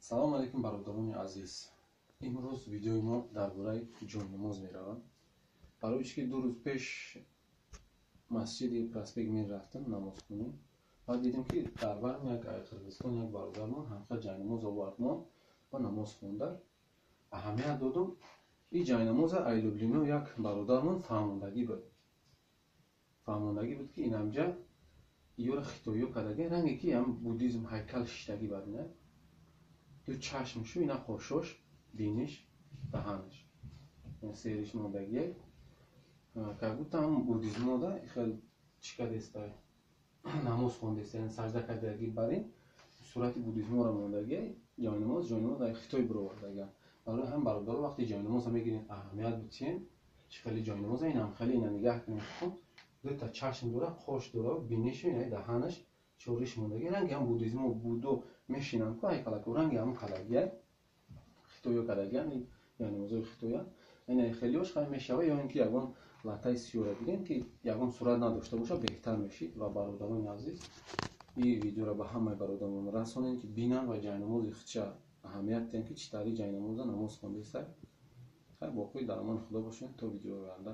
салом алейкум бародарони азиз. Имрӯз видеои мо дар бораи ҷойнамоз меравад. Барои чи ки 2 рӯз пеш масҷиди проспект мерафтам намозхонӣ. Баъд дидем ки дар барм як қирғизистон як бародармон ҳамқа ҷойнамоз овард мо ва намоз хонда. Аҳамият додум ин ҷойнамоза айлублино як бародармон фаҳмондагӣ буд ки инамҷа ёра хитоё кадаги ранге ки ям буддизм ҳайкал шиштагӣ бадина. Ду чашмшу ина қошош биниш даҳанаш сериш мондагие ка гуфтам буддизмода хел чикадеста намоз хондеста сажда кардагӣ барин сурати буддизмора мондагие ҷойнамоз дар хитой бировардагия. Барои ҳам бародаро вақти ҷойнамоза мегирем аҳамият бутием чи хеле ҷойнамоза инам хеле ина нигаҳ кунем хуб дута чашм дора қош дора бинишу ина даҳанаш чориш мондаги ранги ҳам буддизмо буддо мешинам ку ҳайкалаку ранги ҳам калагия хитоё калагия ҷойнамозои хитоя ина хелиёш хай мешава ё ин ки ягон латаи сиёра гирем ки ягон сурат надошта боша беҳтар мешид. Ва бародарони азиз ин видеоро ба ҳамаи бародарон расонем ки бинанд ва ҷойнамози хича аҳамият диҳанд ки чӣ таври ҷойнамоза намоз хондеста. Хай боқӣ дар амони худо бошед то видеои оянда.